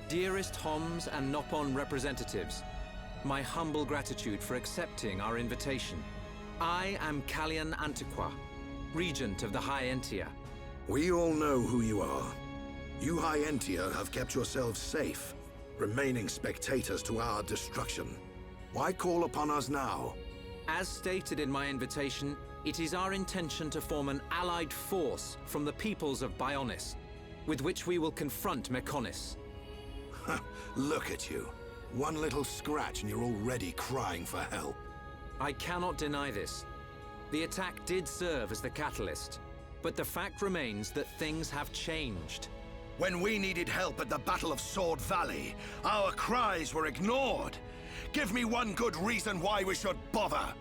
Dearest Homs and Nopon representatives, my humble gratitude for accepting our invitation. I am Kallian Antiqua, Regent of the High Entia. We all know who you are. You High Entia have kept yourselves safe, remaining spectators to our destruction. Why call upon us now? As stated in my invitation, it is our intention to form an allied force from the peoples of Bionis, with which we will confront Mechonis. Look at you. One little scratch and you're already crying for help. I cannot deny this. The attack did serve as the catalyst, but the fact remains that things have changed. When we needed help at the Battle of Sword Valley, our cries were ignored. Give me one good reason why we should bother.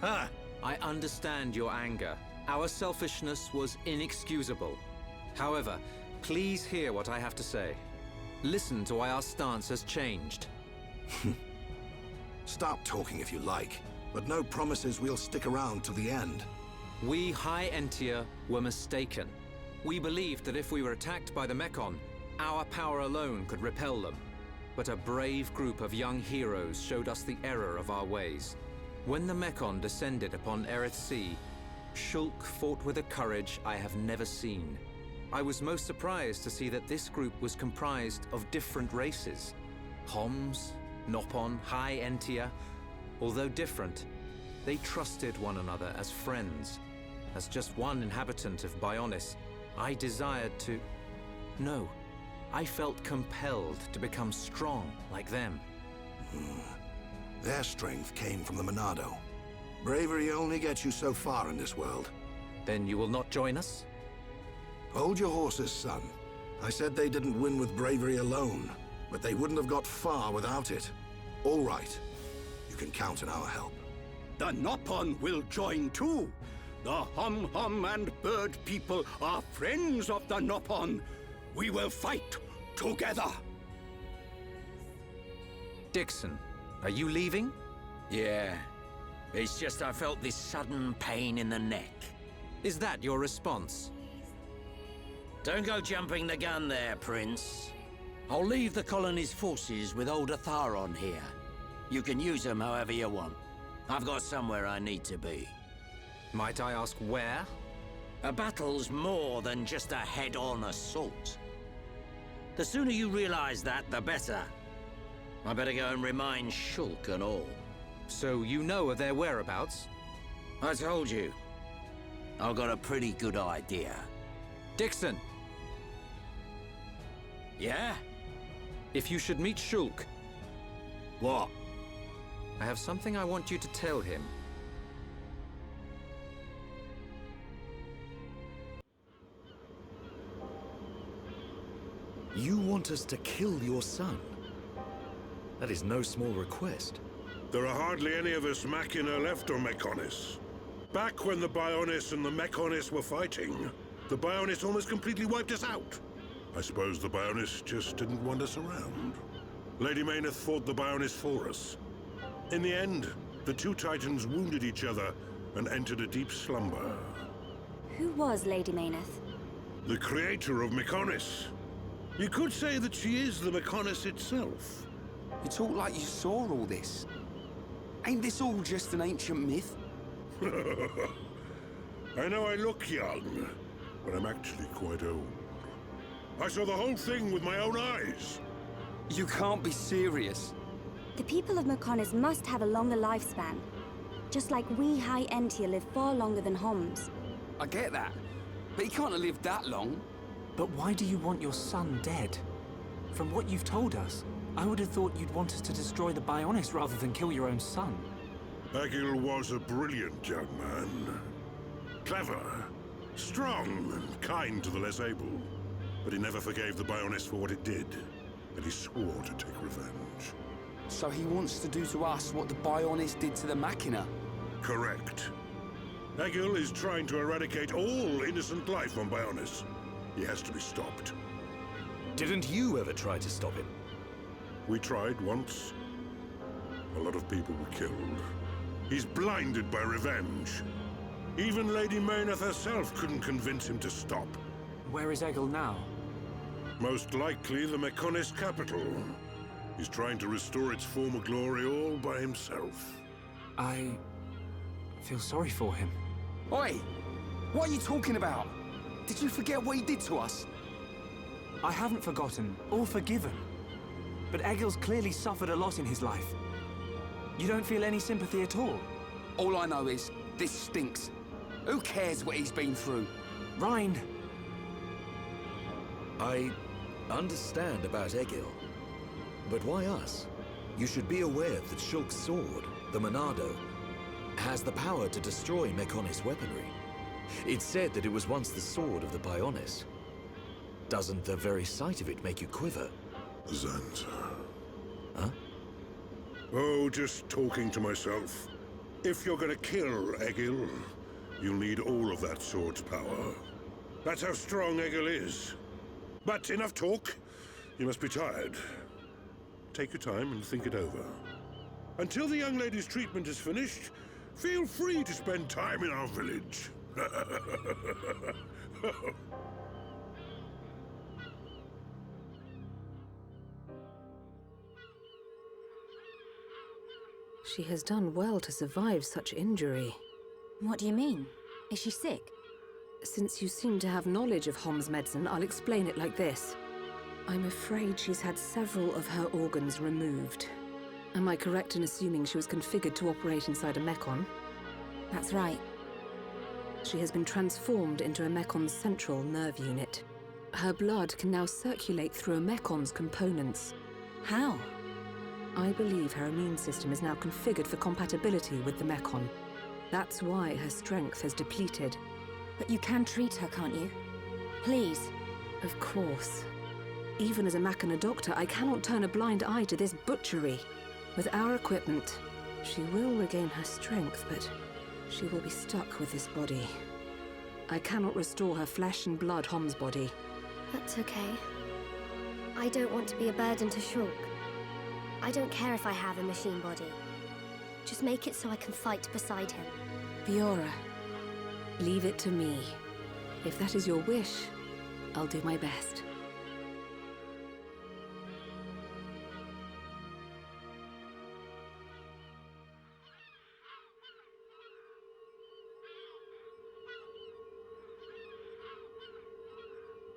Huh? I understand your anger. Our selfishness was inexcusable. However, please hear what I have to say. Listen to why our stance has changed. Stop talking if you like, but no promises we'll stick around to the end. We High Entia were mistaken. We believed that if we were attacked by the Mechon, our power alone could repel them. But a brave group of young heroes showed us the error of our ways. When the Mechon descended upon Erith Sea, Shulk fought with a courage I have never seen. I was most surprised to see that this group was comprised of different races. Homs, Nopon, High Entia. Although different, they trusted one another as friends. As just one inhabitant of Bionis, I desired to... No, I felt compelled to become strong like them. Their strength came from the Monado. Bravery only gets you so far in this world. Then you will not join us? Hold your horses, son. I said they didn't win with bravery alone, but they wouldn't have got far without it. All right. You can count on our help. The Nopon will join too. The Hum-Hum and Bird people are friends of the Nopon. We will fight together. Dixon, are you leaving? Yeah. It's just I felt this sudden pain in the neck. Is that your response? Don't go jumping the gun there, Prince. I'll leave the colony's forces with old Atharon here. You can use them however you want. I've got somewhere I need to be. Might I ask where? A battle's more than just a head-on assault. The sooner you realize that, the better. I better go and remind Shulk and all. So you know of their whereabouts? I told you. I've got a pretty good idea. Dixon! Yeah? If you should meet Shulk, What? I have something I want you to tell him. You want us to kill your son? That is no small request. There are hardly any of us Machina left on Mechonis. Back when the Bionis and the Mechonis were fighting, the Bionis almost completely wiped us out. I suppose the Bionis just didn't want us around. Lady Mayneth fought the Bionis for us. In the end, the two Titans wounded each other and entered a deep slumber. Who was Lady Mayneth? The creator of Mechonis. You could say that she is the Mechonis itself. You talk like you saw all this. Ain't this all just an ancient myth? I know I look young, but I'm actually quite old. I saw the whole thing with my own eyes. You can't be serious. The people of Mechonis must have a longer lifespan. Just like we High Entia live far longer than Homs. I get that, but he can't have lived that long. But why do you want your son dead? From what you've told us, I would have thought you'd want us to destroy the Bionis rather than kill your own son. Agil was a brilliant young man. Clever, strong, and kind to the less able. But he never forgave the Bionis for what it did, and he swore to take revenge. So he wants to do to us what the Bionis did to the Machina? Correct. Agil is trying to eradicate all innocent life on Bionis. He has to be stopped. Didn't you ever try to stop him? We tried once. A lot of people were killed. He's blinded by revenge. Even Lady Mayneth herself couldn't convince him to stop. Where is Egil now? Most likely the Mechonis capital. He's trying to restore its former glory all by himself. I feel sorry for him. Oi! What are you talking about? Did you forget what he did to us? I haven't forgotten or forgiven. But Egil's clearly suffered a lot in his life. You don't feel any sympathy at all? All I know is, this stinks. Who cares what he's been through? Rind! I understand about Egil. But why us? You should be aware that Shulk's sword, the Monado, has the power to destroy Mechonis weaponry. It's said that it was once the sword of the Bionis. Doesn't the very sight of it make you quiver? Zanza. Huh? Oh, just talking to myself. If you're gonna kill Egil, you'll need all of that sword's power. That's how strong Egil is. But enough talk. You must be tired. Take your time and think it over. Until the young lady's treatment is finished, feel free to spend time in our village. She has done well to survive such injury. What do you mean? Is she sick? Since you seem to have knowledge of Hom's medicine, I'll explain it like this. I'm afraid she's had several of her organs removed. Am I correct in assuming she was configured to operate inside a Mechon? That's right. She has been transformed into a Mekon's central nerve unit. Her blood can now circulate through a Mekon's components. How? I believe her immune system is now configured for compatibility with the Mekon. That's why her strength has depleted. But you can treat her, can't you? Please. Of course. Even as a Machina doctor, I cannot turn a blind eye to this butchery. With our equipment, she will regain her strength, but she will be stuck with this body. I cannot restore her flesh and blood Hom's body. That's okay. I don't want to be a burden to Shulk. I don't care if I have a machine body. Just make it so I can fight beside him. Fiora, leave it to me. If that is your wish, I'll do my best.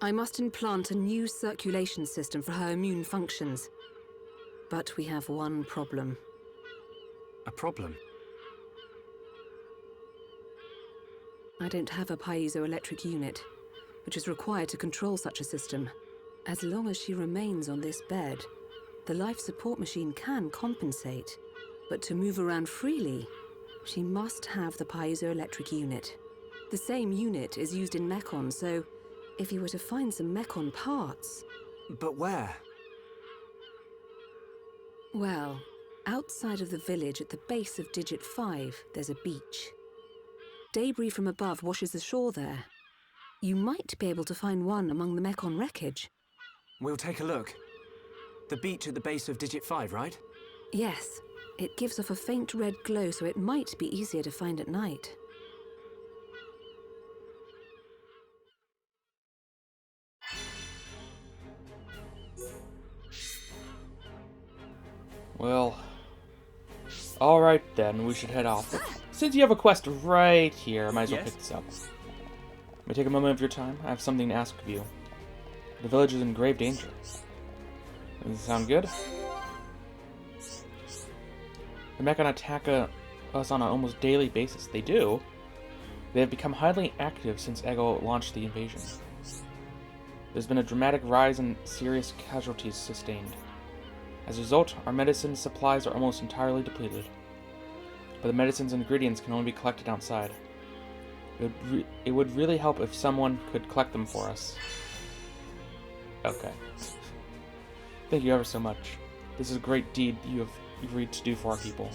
I must implant a new circulation system for her immune functions. But we have one problem. A problem? I don't have a piezoelectric unit, which is required to control such a system. As long as she remains on this bed, the life support machine can compensate. But to move around freely, she must have the piezoelectric unit. The same unit is used in Mechon, so if you were to find some Mechon parts... But where? Well, outside of the village at the base of Digit 5, there's a beach. Debris from above washes the shore there. You might be able to find one among the Mechon wreckage. We'll take a look. The beach at the base of Digit 5, right? Yes. It gives off a faint red glow, so it might be easier to find at night. Well, alright then, we should head off. Since you have a quest right here, I might as well pick this up. May I take a moment of your time? I have something to ask of you. The village is in grave danger. Does it sound good? The Mechon attack us on an almost daily basis. They do. They have become highly active since Ego launched the invasion. There's been a dramatic rise in serious casualties sustained. As a result, our medicine supplies are almost entirely depleted. But the medicine's ingredients can only be collected outside. It would really help if someone could collect them for us. Okay. Thank you ever so much. This is a great deed you have agreed to do for our people.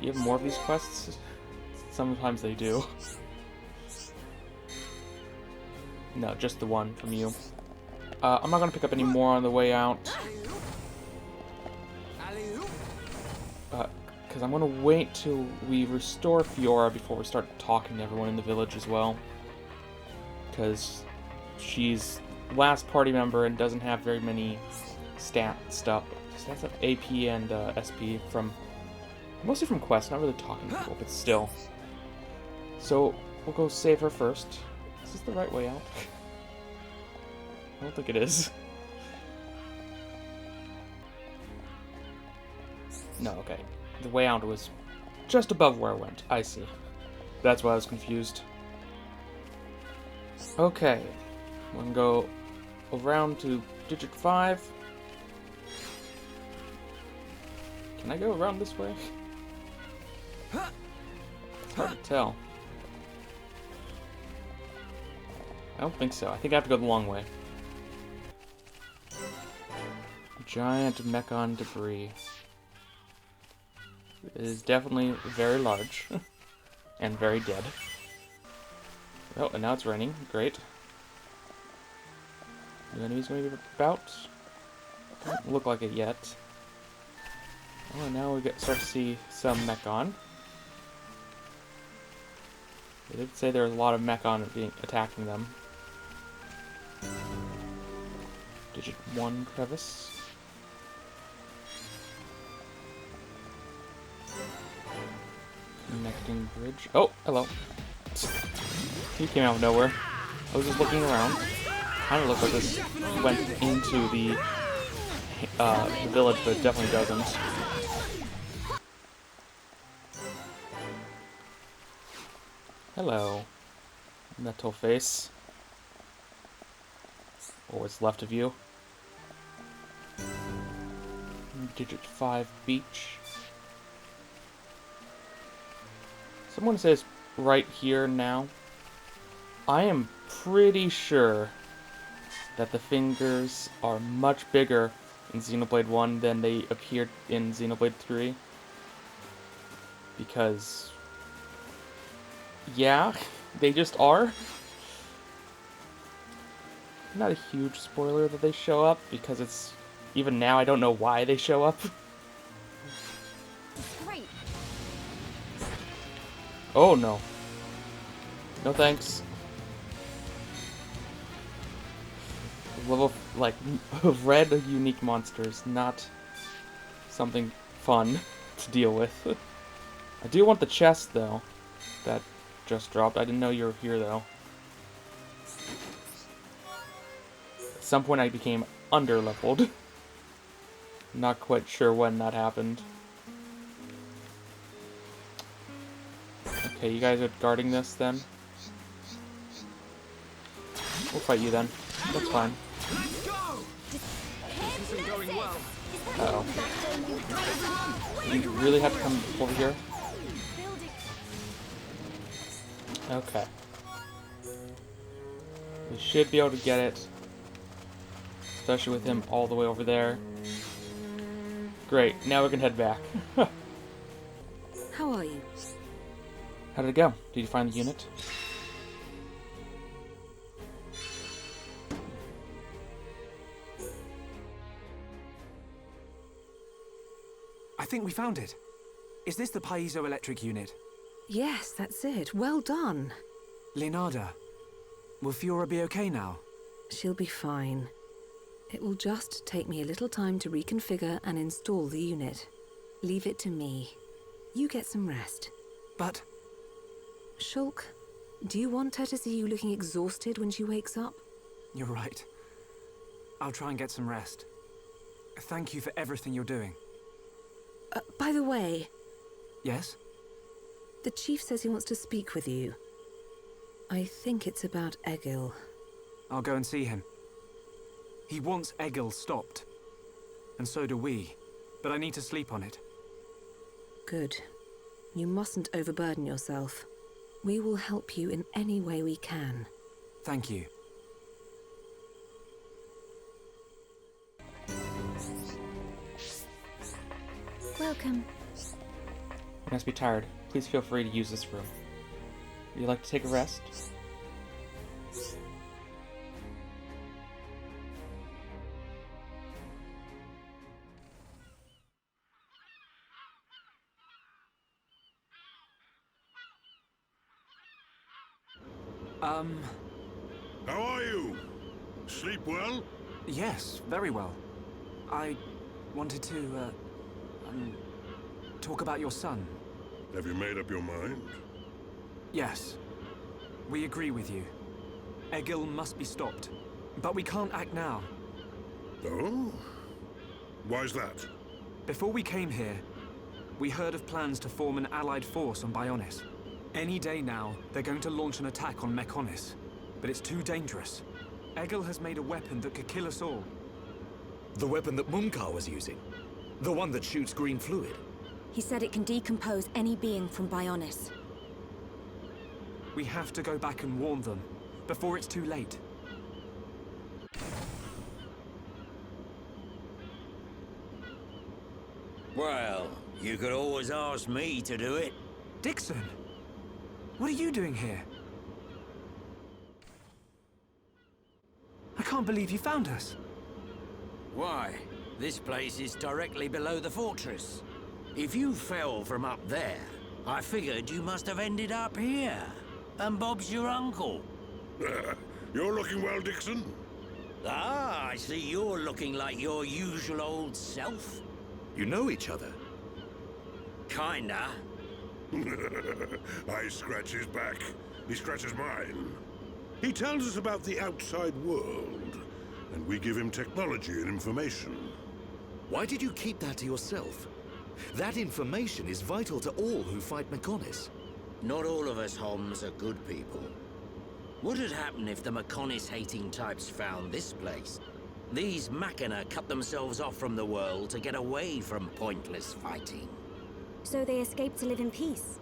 Do you have more of these quests? Sometimes they do. No, just the one from you. I'm not gonna pick up any more on the way out. Because I'm gonna wait till we restore Fiora before we start talking to everyone in the village as well. Because she's last party member and doesn't have very many stats up AP and SP from mostly from quests, not really talking to people, but still. So we'll go save her first. Is this the right way out? I don't think it is. No, okay. The way out was just above where I went. I see. That's why I was confused. Okay. We're gonna go around to digit 5. Can I go around this way? It's hard to tell. I don't think so. I think I have to go the long way. Giant mechon debris. It is definitely very large. And very dead. Oh, and now it's raining. Great. No enemies going to be about? Doesn't look like it yet. Oh, now we start to see some mechon. They did say there was a lot of mechon attacking them. Digit 1 crevice. Connecting bridge. Oh, hello. He came out of nowhere. I was just looking around. Kind of looked like this went into the village, but it definitely doesn't. Hello, metal face. Or what's left of you. Digit 5 beach. Someone says right here now. I am pretty sure that the fingers are much bigger in Xenoblade 1 than they appeared in Xenoblade 3. Because, yeah, they just are. Not a huge spoiler that they show up, because it's, even now I don't know why they show up. Great. Oh no. No thanks. Level, like, red unique monsters, not something fun to deal with. I do want the chest, though, that just dropped. I didn't know you were here, though. At some point I became under-leveled. Not quite sure when that happened. Okay, you guys are guarding this, then? We'll fight you, then. That's fine. Uh-oh. You really have to come over here? Okay. We should be able to get it. Especially with him all the way over there. Great, now we can head back. How are you? How did it go? Did you find the unit? I think we found it. Is this the piezoelectric unit? Yes, that's it. Well done. Leonarda, will Fiora be okay now? She'll be fine. It will just take me a little time to reconfigure and install the unit. Leave it to me. You get some rest. But... Shulk, do you want her to see you looking exhausted when she wakes up? You're right. I'll try and get some rest. Thank you for everything you're doing. By the way... Yes? The chief says he wants to speak with you. I think it's about Egil. I'll go and see him. He wants Egil stopped. And so do we. But I need to sleep on it. Good. You mustn't overburden yourself. We will help you in any way we can. Thank you. Welcome. You must be tired. Please feel free to use this room. Would you like to take a rest? How are you? Sleep well? Yes, very well. I wanted to, talk about your son. Have you made up your mind? Yes. We agree with you. Egil must be stopped. But we can't act now. Oh? Why's that? Before we came here, we heard of plans to form an allied force on Bionis. Any day now, they're going to launch an attack on Mechonis. But it's too dangerous. Egil has made a weapon that could kill us all. The weapon that Mumkar was using? The one that shoots green fluid? He said it can decompose any being from Bionis. We have to go back and warn them, before it's too late. Well, you could always ask me to do it. Dixon! What are you doing here? I can't believe you found us. Why? This place is directly below the fortress. If you fell from up there, I figured you must have ended up here. And Bob's your uncle. You're looking well, Dixon. Ah, I see you're looking like your usual old self. You know each other? Kinda. I scratch his back. He scratches mine. He tells us about the outside world, and we give him technology and information. Why did you keep that to yourself? That information is vital to all who fight Mechonis. Not all of us Homs are good people. What would happen if the Mechonis-hating types found this place? These Machina cut themselves off from the world to get away from pointless fighting. So they escaped to live in peace.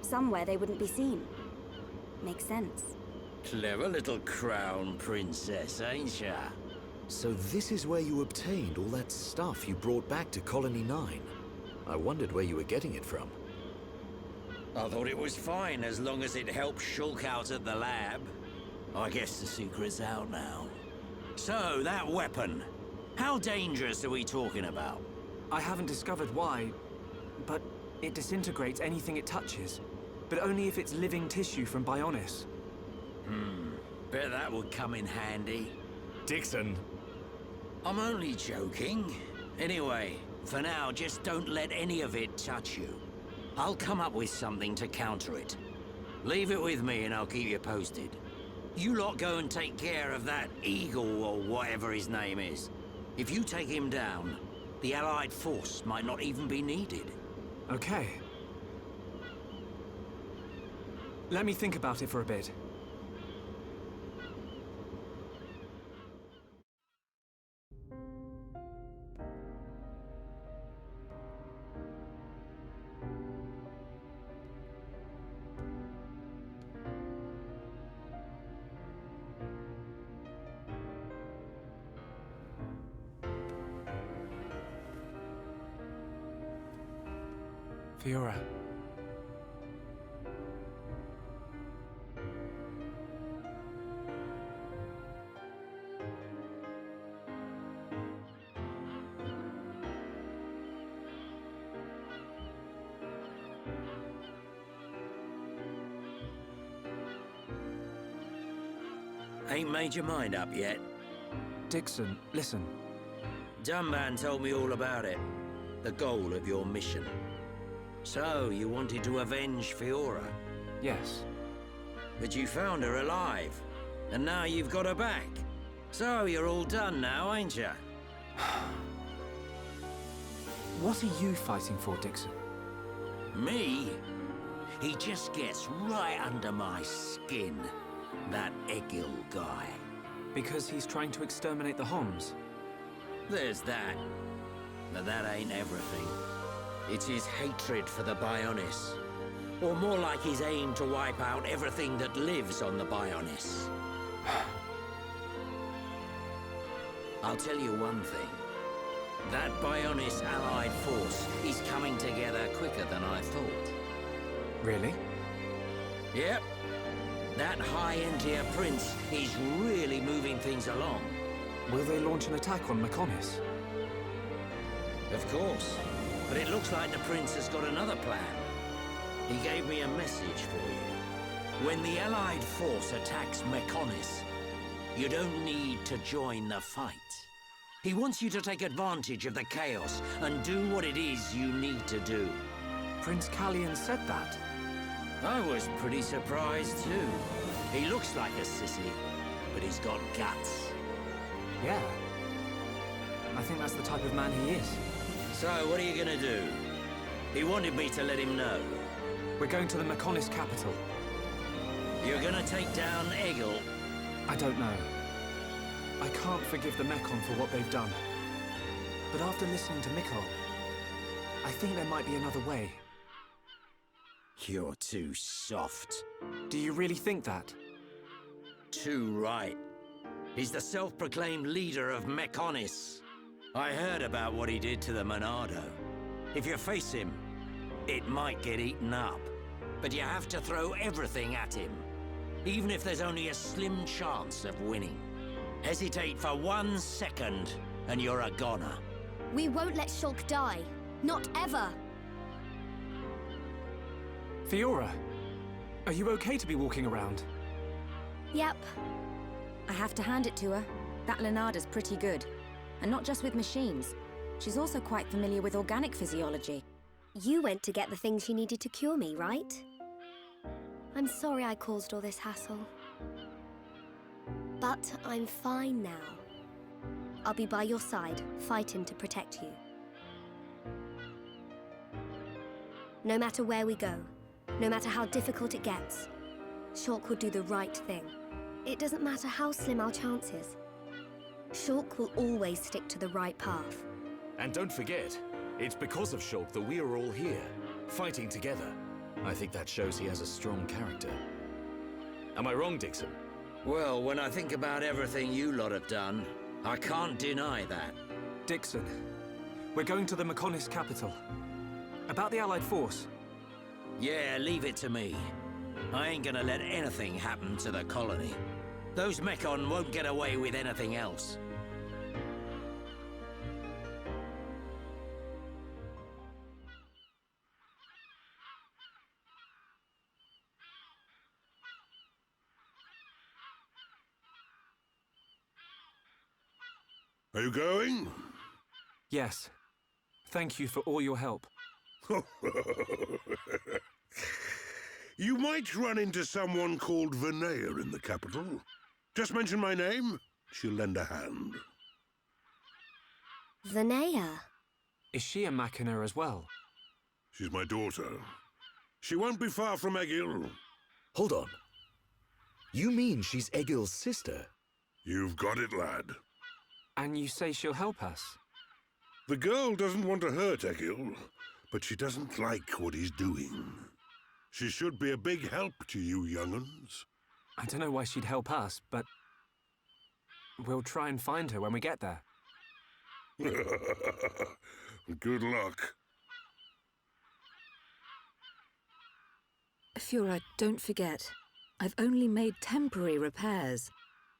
Somewhere they wouldn't be seen. Makes sense. Clever little crown princess, ain't ya? So this is where you obtained all that stuff you brought back to Colony 9. I wondered where you were getting it from. I thought it was fine as long as it helped Shulk out at the lab. I guess the secret's out now. So, that weapon. How dangerous are we talking about? I haven't discovered why, but it disintegrates anything it touches. But only if it's living tissue from Bionis. Bet that would come in handy. Dixon! I'm only joking. Anyway, for now, just don't let any of it touch you. I'll come up with something to counter it. Leave it with me and I'll keep you posted. You lot go and take care of that Eagle or whatever his name is. If you take him down, the Allied force might not even be needed. Okay. Let me think about it for a bit. Fiora. Ain't made your mind up yet? Dixon, listen. Dunban told me all about it. The goal of your mission. So, you wanted to avenge Fiora? Yes. But you found her alive. And now you've got her back. So, you're all done now, ain't ya? What are you fighting for, Dixon? Me? He just gets right under my skin. That Egil guy. Because he's trying to exterminate the Homs? There's that. But that ain't everything. It's his hatred for the Bionis. Or more like his aim to wipe out everything that lives on the Bionis. I'll tell you one thing. That Bionis allied force is coming together quicker than I thought. Really? Yep. That high-end-tier prince is really moving things along. Will they launch an attack on Mechonis? Of course. But it looks like the prince has got another plan. He gave me a message for you. When the allied force attacks Mechonis, You don't need to join the fight. He wants you to take advantage of the chaos and do what it is you need to do. Prince Callian said that. I was pretty surprised too. He looks like a sissy, but he's got guts. Yeah. I think that's the type of man he is. So, what are you gonna do? He wanted me to let him know. We're going to the Mechonis capital. You're gonna take down Egil? I don't know. I can't forgive the Mechon for what they've done. But after listening to Mikkel, I think there might be another way. You're too soft. Do you really think that? Too right. He's the self-proclaimed leader of Mechonis. I heard about what he did to the Monado. If you face him, it might get eaten up. But you have to throw everything at him, even if there's only a slim chance of winning. Hesitate for 1 second, and you're a goner. We won't let Shulk die. Not ever. Fiora, are you okay to be walking around? Yep. I have to hand it to her. That Lenada's pretty good. And not just with machines. She's also quite familiar with organic physiology. You went to get the things she needed to cure me, right? I'm sorry I caused all this hassle. But I'm fine now. I'll be by your side, fighting to protect you. No matter where we go, no matter how difficult it gets, Shulk will do the right thing. It doesn't matter how slim our chances. Shulk will always stick to the right path. And don't forget, it's because of Shulk that we are all here, fighting together. I think that shows he has a strong character. Am I wrong, Dixon? Well, when I think about everything you lot have done, I can't deny that. Dixon, we're going to the Mechonis capital. About the Allied force. Yeah, leave it to me. I ain't gonna let anything happen to the colony. Those Mechon won't get away with anything else. Are you going? Yes. Thank you for all your help. You might run into someone called Vinaya in the capital. Just mention my name, she'll lend a hand. Vinaya? Is she a Machina as well? She's my daughter. She won't be far from Egil. Hold on. You mean she's Egil's sister? You've got it, lad. And you say she'll help us? The girl doesn't want to hurt Egil, but she doesn't like what he's doing. She should be a big help to you young'uns. I don't know why she'd help us, but we'll try and find her when we get there. Good luck. Fiora, don't forget, I've only made temporary repairs.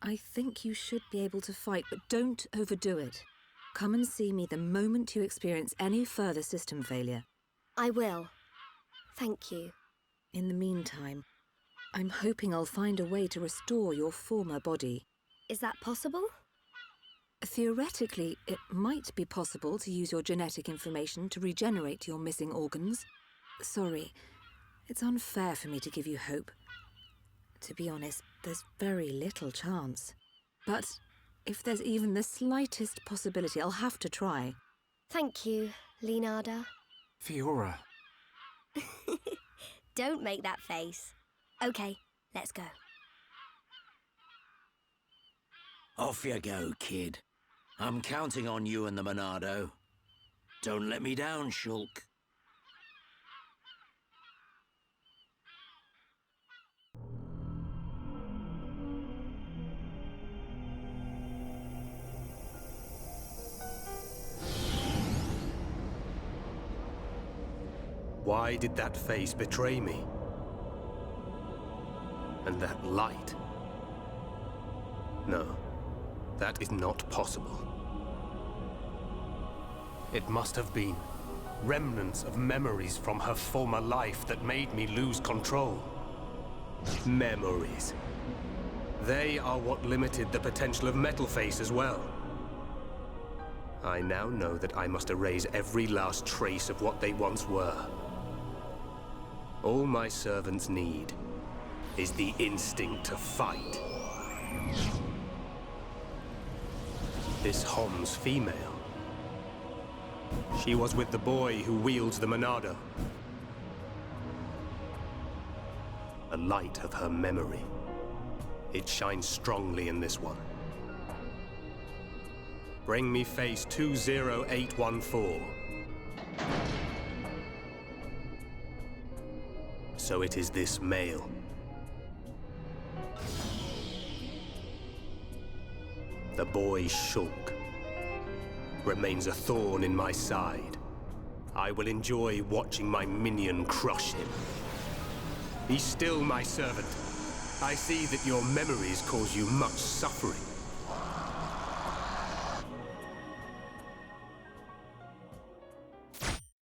I think you should be able to fight, but don't overdo it. Come and see me the moment you experience any further system failure. I will. Thank you. In the meantime, I'm hoping I'll find a way to restore your former body. Is that possible? Theoretically, it might be possible to use your genetic information to regenerate your missing organs. Sorry, it's unfair for me to give you hope. To be honest, there's very little chance. But if there's even the slightest possibility, I'll have to try. Thank you, Lenada. Fiora. Don't make that face. Okay, let's go. Off you go, kid. I'm counting on you and the Monado. Don't let me down, Shulk. Why did that face betray me? And that light? No, that is not possible. It must have been remnants of memories from her former life that made me lose control. Memories. They are what limited the potential of Metalface as well. I now know that I must erase every last trace of what they once were. All my servants need is the instinct to fight. This Hom's female. She was with the boy who wields the Monado. A light of her memory. It shines strongly in this one. Bring me face 20814. So it is this male. The boy Shulk remains a thorn in my side. I will enjoy watching my minion crush him. Be still, my servant. I see that your memories cause you much suffering.